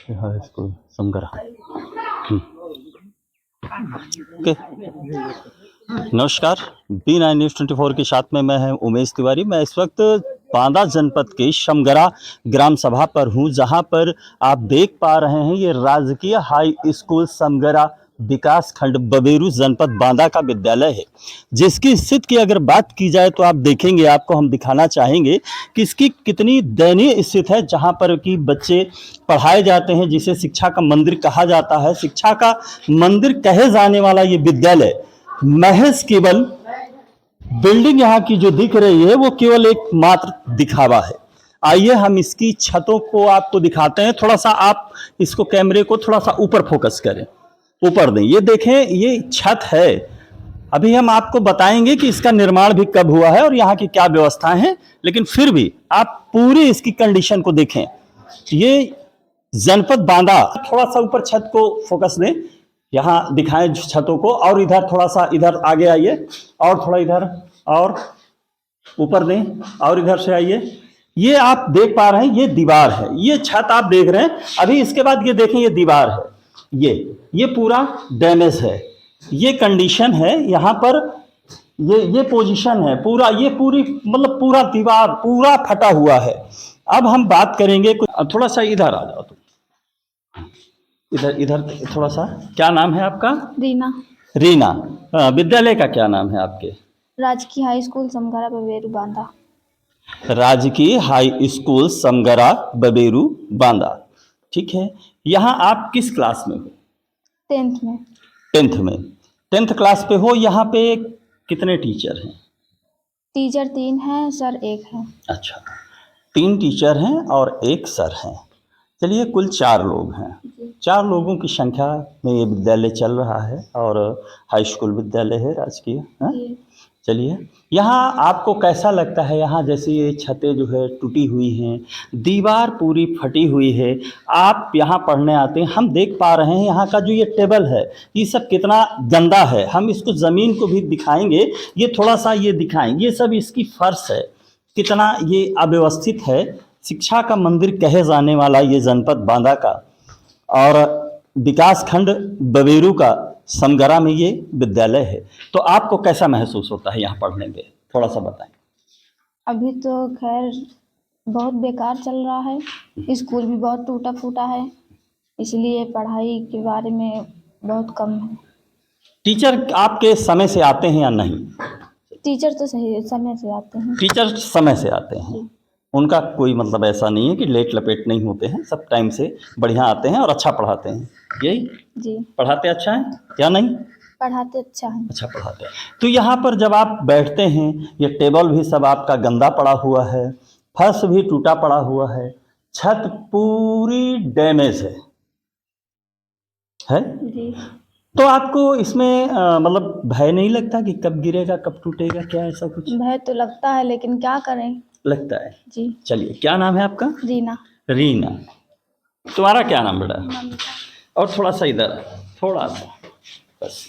High school समगरा। Okay, नमस्कार। B9 news 24 के साथ में मैं हूं उमेश तिवारी। मैं इस वक्त बांदा जनपद के समगरा ग्राम सभा पर हूं, जहां पर आप देख पा रहे हैं ये राजकीय हाई स्कूल समगरा विकास खंड बबेरू जनपद बांदा का विद्यालय है, जिसकी स्थिति की अगर बात की जाए तो आप देखेंगे, आपको हम दिखाना चाहेंगे कि इसकी कितनी दयनीय स्थिति है। जहां पर कि बच्चे पढ़ाए जाते हैं, जिसे शिक्षा का मंदिर कहा जाता है। शिक्षा का मंदिर कहे जाने वाला ये विद्यालय महज केवल बिल्डिंग यहाँ की जो दिख रही है वो केवल एक मात्र दिखावा है। आइए हम इसकी छतों को आपको दिखाते हैं। थोड़ा सा आप इसको कैमरे को थोड़ा सा ऊपर फोकस करें, ऊपर दें। ये देखें, ये छत है। अभी हम आपको बताएंगे कि इसका निर्माण भी कब हुआ है और यहाँ की क्या व्यवस्थाएं हैं, लेकिन फिर भी आप पूरी इसकी कंडीशन को देखें। ये जनपद बांदा, थोड़ा सा ऊपर छत को फोकस दें, यहाँ दिखाएं छतों को। और इधर थोड़ा सा इधर आगे आइए, और थोड़ा इधर और ऊपर दें, और इधर से आइए। ये आप देख पा रहे हैं, ये दीवार है, ये छत आप देख रहे हैं। अभी इसके बाद ये देखें, ये दीवार है, ये पूरा डैमेज है, ये कंडीशन है यहाँ पर। ये पोजीशन है पूरा, ये पूरी मतलब पूरा दीवार पूरा फटा हुआ है। अब हम बात करेंगे कुछ, थोड़ा सा इधर आ जाओ तुम, इधर इधर थोड़ा सा। क्या नाम है आपका? रीना। रीना। विद्यालय का क्या नाम है आपके? राजकीय हाई स्कूल समगरा बबेरू बांदा। राजकीय हाई स्कूल समगरा बबेरू बांदा, ठीक है। यहाँ आप किस क्लास में हो? 10th में। 10th में, 10th क्लास पे हो। यहाँ पे कितने टीचर हैं? टीचर 3 हैं, सर 1 है। अच्छा, 3 टीचर हैं और 1 सर हैं। चलिए, कुल 4 लोग हैं। 4 लोगों की संख्या में ये विद्यालय चल रहा है और हाई स्कूल विद्यालय है राजकीय। चलिए, यहाँ आपको कैसा लगता है? यहाँ जैसे ये छतें जो है टूटी हुई हैं, दीवार पूरी फटी हुई है। आप यहाँ पढ़ने आते हैं, हम देख पा रहे हैं यहाँ का जो ये टेबल है, ये सब कितना गंदा है। हम इसको ज़मीन को भी दिखाएंगे, ये थोड़ा सा ये दिखाएं, ये सब इसकी फर्श है, कितना ये अव्यवस्थित है। शिक्षा का मंदिर कहे जाने वाला ये जनपद बांदा का और विकास खंड बबेरू का समगरा में ये विद्यालय है। तो आपको कैसा महसूस होता है यहाँ पढ़ने में? थोड़ा सा बताएं। अभी तो खैर बहुत बेकार चल रहा है, स्कूल भी बहुत टूटा फूटा है, इसलिए पढ़ाई के बारे में बहुत कम है। टीचर आपके समय से आते हैं या नहीं? टीचर तो सही समय से आते हैं। टीचर समय से आते हैं, उनका कोई मतलब ऐसा नहीं है कि लेट लपेट नहीं होते हैं, सब टाइम से बढ़िया आते हैं और अच्छा पढ़ाते हैं। यही जी। पढ़ाते अच्छा है या नहीं? पढ़ाते अच्छा है। अच्छा पढ़ाते हैं। तो यहाँ पर जब आप बैठते हैं, ये टेबल भी सब आपका गंदा पड़ा हुआ है, फर्श भी टूटा पड़ा हुआ है, छत पूरी डैमेज है जी। तो आपको इसमें मतलब भय नहीं लगता कि कब गिरेगा, कब टूटेगा, क्या ऐसा कुछ? भय तो लगता है, लेकिन क्या करें। लगता है जी। चलिए, क्या नाम है आपका? रीना। रीना। तुम्हारा क्या नाम बेटा? और थोड़ा सा इधर, थोड़ा सा बस।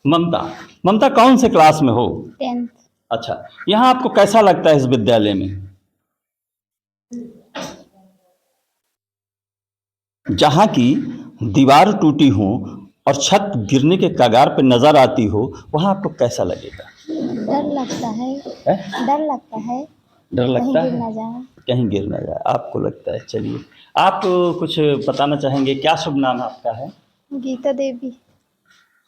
ममता। ममता, कौन से क्लास में हो? 10th। अच्छा, यहाँ आपको कैसा लगता है इस विद्यालय में? जहाँ की दीवार टूटी हो और छत गिरने के कगार पे नजर आती हो, वहाँ आपको कैसा लगेगा? डर लगता है। डर लगता है, डर लगता है कहीं गिर ना जाए। कहीं गिर ना जाए, आपको लगता है। चलिए, आप कुछ बताना चाहेंगे? क्या शुभ नाम आपका है? गीता देवी।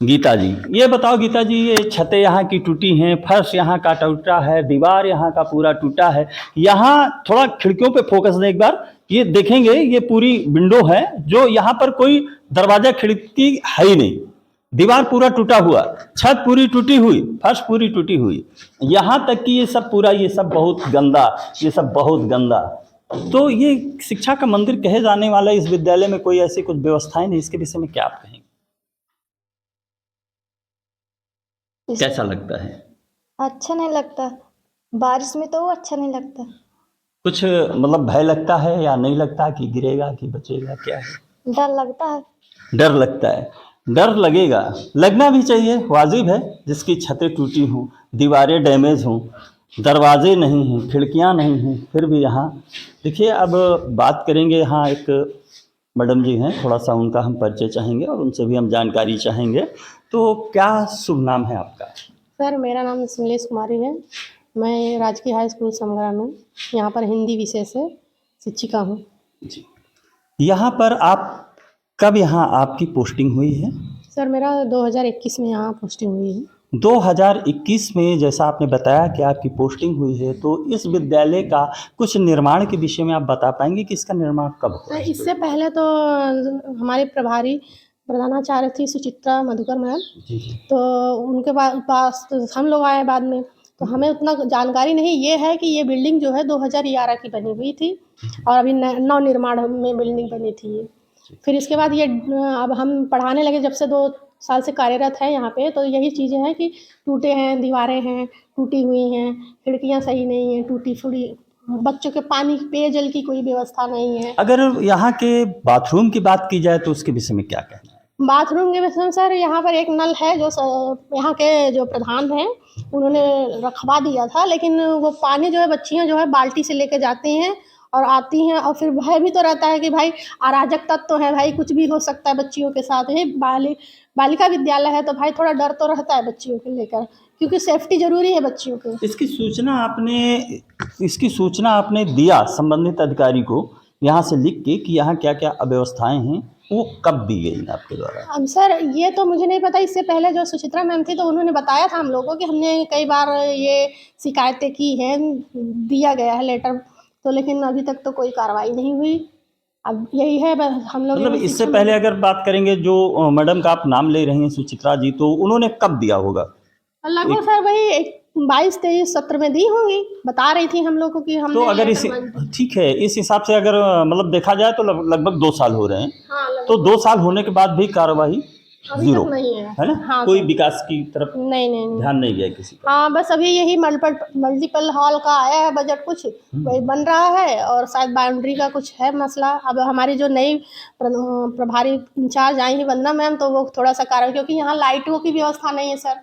गीता जी, ये बताओ गीता जी, ये छतें यहाँ की टूटी हैं, फर्श यहाँ का टूटा है, दीवार यहाँ का पूरा टूटा है। यहाँ थोड़ा खिड़कियों पे फोकस दें एक बार, ये देखेंगे ये पूरी विंडो है, जो यहाँ पर कोई दरवाजा खिड़की है ही नहीं। दीवार पूरा टूटा हुआ, छत पूरी टूटी हुई, फर्श पूरी टूटी हुई, यहाँ तक कि ये सब पूरा, ये सब बहुत गंदा, ये सब बहुत गंदा। तो ये शिक्षा का मंदिर कहे जाने वाला इस विद्यालय में कोई ऐसी कुछ व्यवस्थाएं नहीं, इसके विषय में क्या आप कहेंगे? कैसा लगता है? अच्छा नहीं लगता, बारिश में तो अच्छा नहीं लगता। कुछ मतलब भय लगता है या नहीं लगता कि गिरेगा कि बचेगा, क्या है? डर लगता है। डर लगता है। डर लगेगा, लगना भी चाहिए, वाजिब है। जिसकी छतें टूटी हों, दीवारें डैमेज हों, दरवाजे नहीं हैं, खिड़कियां नहीं हैं, फिर भी यहाँ देखिए। अब बात करेंगे, यहाँ एक मैडम जी हैं, थोड़ा सा उनका हम परिचय चाहेंगे और उनसे भी हम जानकारी चाहेंगे। तो क्या शुभ नाम है आपका? सर मेरा नाम सुनीलेश कुमारी है। मैं राजकीय हाई स्कूल समगरा में यहाँ पर हिंदी विषय से शिक्षिका हूँ। जी। यहाँ पर आप कब यहाँ आपकी पोस्टिंग हुई है? सर मेरा 2021 में यहाँ पोस्टिंग हुई है। 2021 में जैसा आपने बताया कि आपकी पोस्टिंग हुई है, तो इस विद्यालय का कुछ निर्माण के विषय में आप बता पाएंगे कि इसका निर्माण कब हुआ? सर इससे पहले तो हमारे प्रभारी प्रधानाचार्य थी सुचित्रा मधुकर मैम, जी। तो उनके पास तो हम लोग आए बाद में, तो हमें उतना जानकारी नहीं। ये है कि ये बिल्डिंग जो है 2011 की बनी हुई थी और अभी नव निर्माण में बिल्डिंग बनी थी ये। फिर इसके बाद ये अब हम पढ़ाने लगे, जब से 2 साल से कार्यरत है यहाँ पे, तो यही चीज़ें हैं कि टूटे हैं, दीवारें हैं टूटी हुई हैं, खिड़कियाँ सही नहीं हैं, टूटी फूटी, बच्चों के पानी पेयजल की कोई व्यवस्था नहीं है। अगर यहाँ के बाथरूम की बात की जाए तो उसके विषय में क्या कहना है? बाथरूम के विषय में सर यहाँ पर एक नल है जो यहाँ के जो प्रधान हैं उन्होंने रखवा दिया था, लेकिन वो पानी जो है बच्चियाँ जो है बाल्टी से लेके जाती हैं और आती हैं, और फिर भय भी तो रहता है कि भाई अराजक तत्व तो है, भाई कुछ भी हो सकता है बच्चियों के साथ। ये बालिका विद्यालय है तो भाई थोड़ा डर तो रहता है बच्चियों को लेकर, क्योंकि सेफ्टी जरूरी है बच्चियों को। इसकी सूचना आपने दिया संबंधित अधिकारी को यहाँ से लिख के कि यहाँ क्या क्या अव्यवस्थाएं हैं, वो कब दी गई आपके द्वारा? अब सर ये तो मुझे नहीं पता। इससे पहले जो सुचित्रा मैम थी तो उन्होंने बताया था हम लोगों को कि हमने कई बार ये शिकायतें की हैं, दिया गया है लेटर, तो लेकिन अभी तक तो कोई कार्रवाई नहीं हुई। अब यही है बस हम लोग। मतलब इससे पहले अगर बात करेंगे जो मैडम का आप नाम ले रही हैं सुचित्रा जी, तो उन्होंने कब दिया होगा? लगभग सर वही 22-23 सत्र में दी होंगी, बता रही थी हम लोग को कि हमने। तो अगर इस ठीक है, इस हिसाब से अगर मतलब देखा जाए तो लगभग 2 साल हो रहे हैं। हाँ, तो 2 साल होने के बाद भी कार्रवाई जीरो नहीं है ना? हाँ, कोई विकास की तरफ नहीं ध्यान नहीं गया किसी का। हाँ, बस अभी यही मल्टीपल हॉल का आया है बजट, कुछ वही बन रहा है, और शायद बाउंड्री का कुछ है मसला। अब हमारी जो नई प्रभारी इंचार्ज आई है वंदना मैम, तो वो थोड़ा सा कारण, क्योंकि यहाँ लाइटों की व्यवस्था नहीं है सर।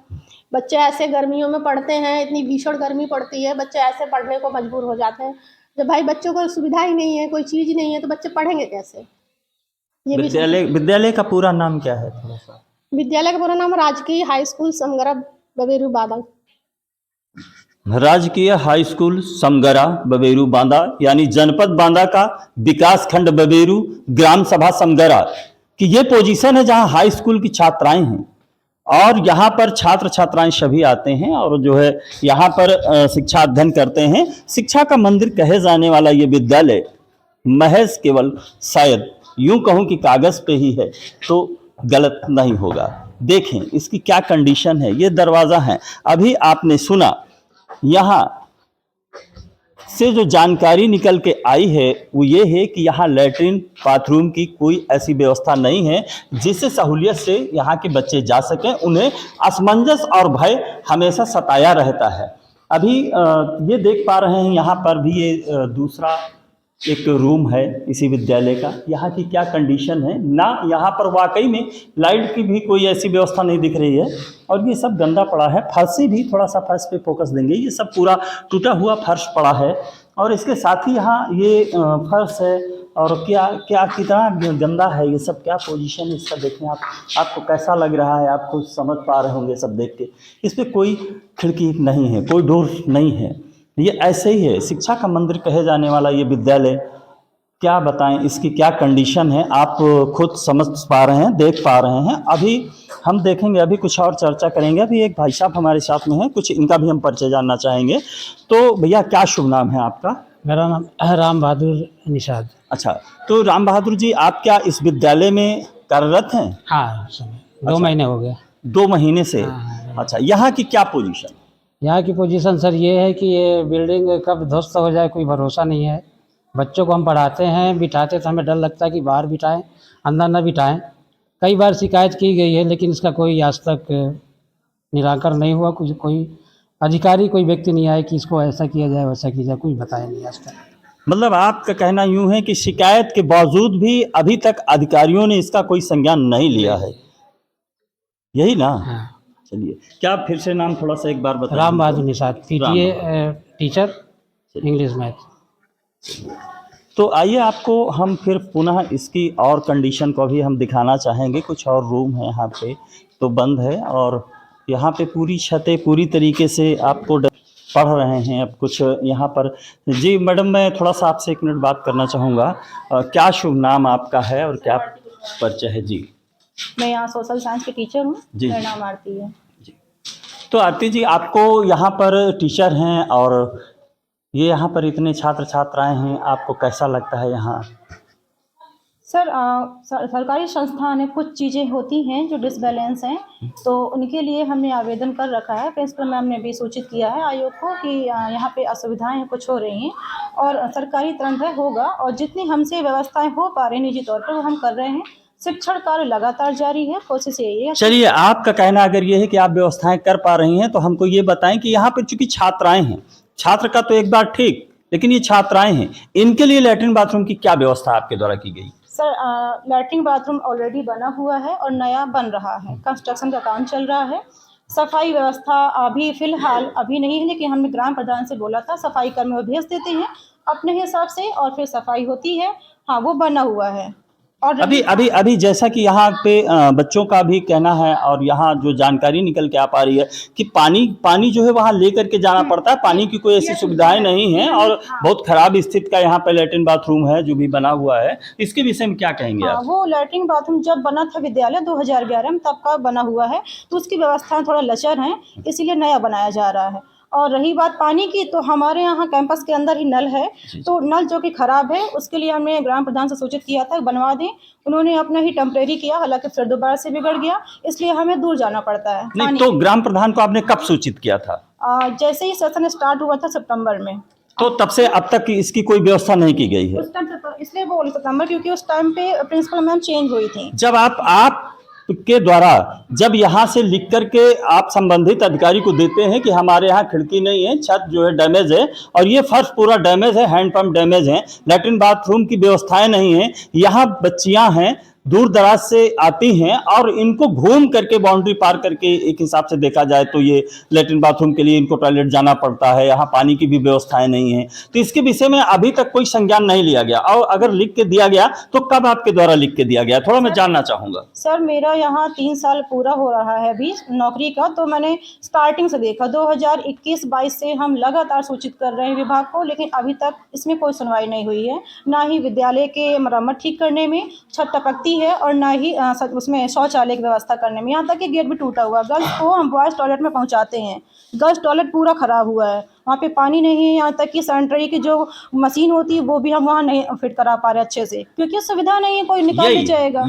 बच्चे ऐसे गर्मियों में पढ़ते हैं, इतनी भीषण गर्मी पड़ती है, बच्चे ऐसे पढ़ने को मजबूर हो जाते हैं। जब भाई बच्चों को सुविधा ही नहीं है, कोई चीज़ नहीं है, तो बच्चे पढ़ेंगे कैसे? ये विद्यालय का पूरा नाम क्या है थोड़ा सा? विद्यालय का पूरा नाम राजकीय हाई स्कूल समगरा बबेरू बांदा। राजकीय हाई स्कूल समगरा बबेरू बांदा, यानी जनपद बांदा का विकास खंड बबेरू, ग्राम सभा समगरा की ये पोजीशन है जहां हाई स्कूल की छात्राएं हैं और यहाँ पर छात्र छात्राएं सभी आते हैं और जो है यहाँ पर शिक्षा अध्ययन करते हैं। शिक्षा का मंदिर कहे जाने वाला ये विद्यालय महज केवल शायद यूं कहूं कि कागज पे ही है तो गलत नहीं होगा। देखें इसकी क्या कंडीशन है। ये दरवाज़ा है, अभी आपने सुना यहाँ से जो जानकारी निकल के आई है वो ये है कि यहाँ लैट्रिन बाथरूम की कोई ऐसी व्यवस्था नहीं है जिससे सहूलियत से यहाँ के बच्चे जा सकें। उन्हें असमंजस और भय हमेशा सताया रहता है। अभी ये देख पा रहे हैं यहाँ पर भी ये दूसरा एक रूम है इसी विद्यालय का। यहाँ की क्या कंडीशन है ना, यहाँ पर वाकई में लाइट की भी कोई ऐसी व्यवस्था नहीं दिख रही है और ये सब गंदा पड़ा है। फर्श भी थोड़ा सा फर्श पे फोकस देंगे, ये सब पूरा टूटा हुआ फर्श पड़ा है और इसके साथ ही यहाँ ये फर्श है और क्या क्या कितना गंदा है ये सब, क्या पोजीशन है इसका देखें आप। आपको कैसा लग रहा है, आप खुद समझ पा रहे होंगे सब देख के। इस पर कोई खिड़की नहीं है, कोई डोर नहीं है, ये ऐसे ही है। शिक्षा का मंदिर कहे जाने वाला ये विद्यालय, क्या बताएं इसकी क्या कंडीशन है, आप खुद समझ पा रहे हैं, देख पा रहे हैं। अभी हम देखेंगे, अभी कुछ और चर्चा करेंगे। अभी एक भाई साहब हमारे साथ में हैं, कुछ इनका भी हम परिचय जानना चाहेंगे। तो भैया क्या शुभ नाम है आपका? मेरा नाम राम बहादुर निषाद। अच्छा, तो राम बहादुर जी आप क्या इस विद्यालय में कार्यरत हैं? हाँ, 2 महीने हो गए। 2 महीने से? हाँ। अच्छा, यहाँ की क्या पोजीशन? यहाँ की पोजीशन सर ये है कि ये बिल्डिंग कब ध्वस्त हो जाए कोई भरोसा नहीं है। बच्चों को हम पढ़ाते हैं, बिठाते तो हमें डर लगता है कि बाहर बिठाएं, अंदर न बिठाएं। कई बार शिकायत की गई है लेकिन इसका कोई आज तक निराकरण नहीं हुआ। कुछ कोई अधिकारी, कोई व्यक्ति नहीं आया कि इसको ऐसा किया जाए वैसा किया जाए, कुछ बताया नहीं आज तक। मतलब आपका कहना यूं है कि शिकायत के बावजूद भी अभी तक अधिकारियों ने इसका कोई संज्ञान नहीं लिया है, यही ना? हाँ। चलिए, क्या फिर से नाम थोड़ा सा एक बार बताइए? Ram Bahadur Nishad, PTA teacher, English math. तो आइए आपको हम फिर पुनः इसकी और कंडीशन को भी हम दिखाना चाहेंगे। कुछ और रूम है यहाँ पे तो बंद है, और यहाँ पे पूरी छतें पूरी तरीके से आपको पढ़ रहे हैं। अब कुछ यहाँ पर जी मैडम, मैं थोड़ा सा आपसे 1 मिनट बात करना चाहूँगा। क्या शुभ नाम आपका है और क्या परिचय है? जी, मैं यहाँ सोशल साइंस की टीचर हूँ। जी। मेरा नाम आरती है। तो आरती जी, आपको यहाँ पर टीचर हैं और ये यहाँ पर इतने छात्र छात्राएं हैं, आपको कैसा लगता है यहाँ? सर सरकारी संस्थान है, कुछ चीज़ें होती हैं जो डिसबैलेंस हैं, तो उनके लिए हमने आवेदन कर रखा है। प्रिंसिपल मैम ने भी सूचित किया है आयोग को कि यहाँ पे असुविधाएं कुछ हो रही हैं और सरकारी तंत्र होगा, और जितनी हमसे व्यवस्थाएं हो पा रही निजी तौर पर वो हम कर रहे हैं। शिक्षण कार्य लगातार जारी है, कोशिश यही है। चलिए, आपका कहना अगर ये है कि आप व्यवस्थाएं कर पा रही हैं, तो हमको ये बताएं कि यहाँ पर चूंकि छात्राएं हैं, छात्र का तो एक बार ठीक, लेकिन ये छात्राएं हैं, इनके लिए लैट्रिन बाथरूम की क्या व्यवस्था आपके द्वारा की गई? सर लैट्रिन बाथरूम ऑलरेडी बना हुआ है और नया बन रहा है, कंस्ट्रक्शन का काम चल रहा है। सफाई व्यवस्था अभी फ़िलहाल अभी नहीं है, लेकिन हमने ग्राम प्रधान से बोला था सफाई कर्मी वो भेज देते हैं अपने हिसाब से और फिर सफाई होती है। हाँ, वो बना हुआ है। और अभी जैसा कि यहाँ पे बच्चों का भी कहना है और यहाँ जो जानकारी निकल के आ पा रही है कि पानी जो है वहाँ लेकर के जाना पड़ता है, पानी की कोई ऐसी सुविधाएं नहीं है और बहुत खराब स्थिति का यहाँ पे लैट्रिन बाथरूम है जो भी बना हुआ है। इसके विषय में क्या कहेंगे आप? वो लैट्रिन बाथरूम जब बना था विद्यालय 2011 में, तब का बना हुआ है, तो उसकी व्यवस्था थोड़ा लचर है, इसीलिए नया बनाया जा रहा है। और रही बात पानी की, तो हमारे यहाँ कैंपस के अंदर ही नल है, तो नल जो कि ख़राब है उसके लिए हमने ग्राम प्रधान से सूचित किया था बनवा दें। उन्होंने अपना ही टेम्परेरी किया, हालांकि फिर दोबारा से बिगड़ गया, इसलिए हमें दूर जाना पड़ता है। नहीं, तो ग्राम प्रधान को आपने कब सूचित किया था? जैसे ही सेशन स्टार्ट हुआ था सितंबर में, तो तब से अब तक इसकी कोई व्यवस्था नहीं की गई है? उस टाइम पे इसलिए बोले सितंबर क्योंकि उस टाइम पे प्रिंसिपल मैम चेंज हुई थी। जब आप के द्वारा जब यहाँ से लिख करके आप संबंधित अधिकारी को देते हैं कि हमारे यहाँ खिड़की नहीं है, छत जो है डैमेज है और ये फर्श पूरा डैमेज है, हैंडपंप डैमेज है, लैट्रिन बाथरूम की व्यवस्थाएं नहीं है, यहाँ बच्चियां हैं दूर दराज से आती हैं और इनको घूम करके बाउंड्री पार करके एक हिसाब से देखा जाए तो ये लैट्रिन बाथरूम के लिए इनको टॉयलेट जाना पड़ता है, यहाँ पानी की भी व्यवस्थाएं नहीं है। तो इसके विषय में अभी तक कोई संज्ञान नहीं लिया गया, और अगर लिख के दिया गया तो कब आपके द्वारा लिख के दिया गया, थोड़ा मैं जानना चाहूँगा। सर मेरा यहाँ 3 साल पूरा हो रहा है अभी नौकरी का, तो मैंने स्टार्टिंग से देखा 2021-22 से हम लगातार सूचित कर रहे हैं विभाग को, लेकिन अभी तक इसमें कोई सुनवाई नहीं हुई है। ना ही विद्यालय के मरम्मत ठीक करने में, छत टपकती है, और ना ही उसमें शौचालय की व्यवस्था करने में। यहाँ तक कि गेट भी टूटा हुआ, गर्ल्स को हम बॉयज़ टॉयलेट में पहुँचाते हैं, गर्ल्स टॉयलेट पूरा ख़राब हुआ है, वहाँ पे पानी नहीं है। यहाँ तक कि सैनिटरी की जो मशीन होती है वो भी हम वहाँ नहीं फिट करा पा रहे अच्छे से, क्योंकि सुविधा नहीं है, कोई निकाल के जाएगा।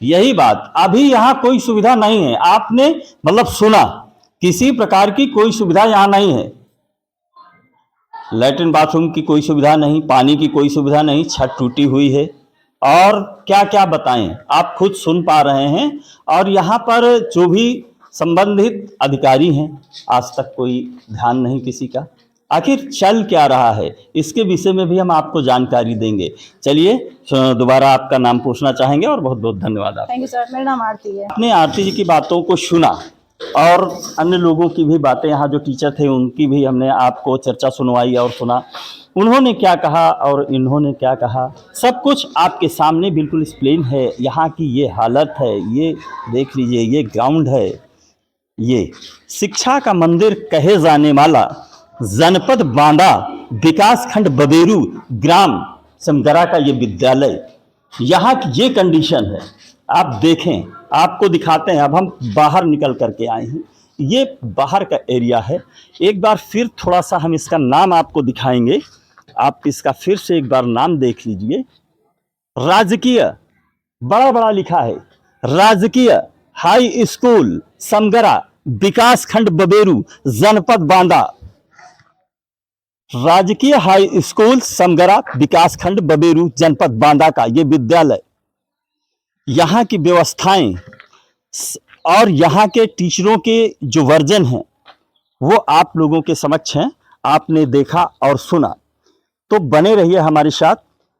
यही बात अभी यहाँ कोई सुविधा नहीं है। आपने मतलब सुना, किसी प्रकार की कोई सुविधा यहाँ नहीं है, लैट्रिन बाथरूम की कोई सुविधा नहीं, पानी की कोई सुविधा नहीं, छत टूटी हुई है, और क्या क्या बताएं, आप खुद सुन पा रहे हैं। और यहाँ पर जो भी संबंधित अधिकारी हैं, आज तक कोई ध्यान नहीं किसी का। आखिर चल क्या रहा है, इसके विषय में भी हम आपको जानकारी देंगे। चलिए, दोबारा आपका नाम पूछना चाहेंगे और बहुत बहुत धन्यवाद आपका। थैंक यू सर, मेरा नाम आरती है। आपने आरती जी की बातों को सुना और अन्य लोगों की भी बातें, यहाँ जो टीचर थे उनकी भी हमने आपको चर्चा सुनवाई और सुना, उन्होंने क्या कहा और इन्होंने क्या कहा, सब कुछ आपके सामने बिल्कुल एक्सप्लेन है। यहाँ की ये हालत है, ये देख लीजिए, ये ग्राउंड है, ये शिक्षा का मंदिर कहे जाने वाला जनपद बांदा विकास खंड बबेरू ग्राम समगरा का ये विद्यालय, यहाँ की ये कंडीशन है। आप देखें, आपको दिखाते हैं। अब हम बाहर निकल करके आए हैं, ये बाहर का एरिया है। एक बार फिर थोड़ा सा हम इसका नाम आपको दिखाएंगे, आप इसका फिर से एक बार नाम देख लीजिए। राजकीय, बड़ा बड़ा लिखा है, राजकीय हाई स्कूल समगरा विकास खंड बबेरू जनपद बांदा, राजकीय हाई स्कूल समगरा विकास खंड बबेरू जनपद बांदा का ये विद्यालय। यहाँ की व्यवस्थाएं और यहाँ के टीचरों के जो वर्जन हैं वो आप लोगों के समक्ष हैं, आपने देखा और सुना। तो बने रहिए हमारे साथ।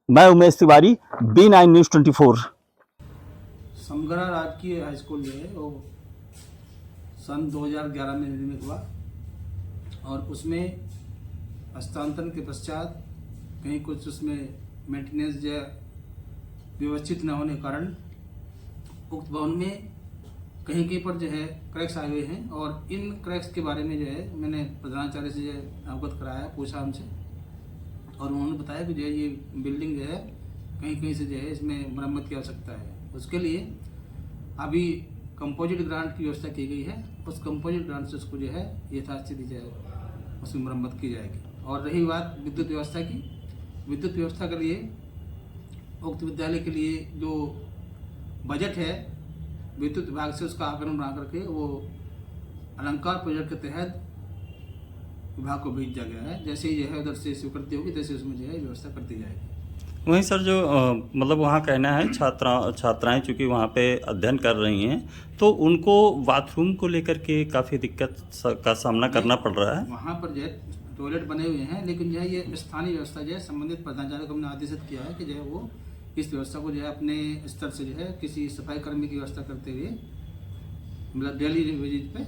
मैं उमेश तिवारी, B9 न्यूज़ 24। समगरा राजकीय हाई स्कूल जो है वो सन 2011 में निर्मित हुआ और उसमें हस्तांतरण के पश्चात कहीं कुछ उसमें मेंटेनेंस जो है व्यवस्थित न होने के कारण उक्त भवन में कहीं कहीं पर जो है क्रैक्स आए हुए हैं, और इन क्रैक्स के बारे में जो है मैंने प्रधानाचार्य से जो है अवगत कराया, पूछा उनसे, और उन्होंने बताया कि जो है ये बिल्डिंग जो है कहीं कहीं से जो है इसमें मरम्मत की आवश्यकता है। उसके लिए अभी कंपोजिट ग्रांट की व्यवस्था की गई है, उस कंपोजिट ग्रांट से उसको जो है यथास्थिति जो है उसमें मरम्मत की जाएगी। और रही बात विद्युत व्यवस्था की, विद्युत व्यवस्था के लिए उक्त विद्यालय के लिए जो बजट है विद्युत विभाग से उसका आकलन बना करके वो अलंकार प्रोजेक्ट के तहत विभाग को भेज दिया गया है। जैसे ही जो है उधर से स्वीकृति होगी तैसे उसमें जो है व्यवस्था कर दी जाएगी। वहीं सर जो मतलब वहाँ कहना है छात्राएं चूँकि वहाँ पे अध्ययन कर रही हैं तो उनको बाथरूम को लेकर के काफ़ी दिक्कत का सामना करना पड़ रहा है। वहाँ पर जो है टॉयलेट बने हुए हैं, लेकिन जो है ये स्थानीय व्यवस्था जो है संबंधित प्रधानाचार्य को हमने आदेशित किया है कि जो है वो इस व्यवस्था को जो है अपने स्तर से जो है किसी सफाई कर्मी की व्यवस्था करते हुए मतलब डेली बेसिस पे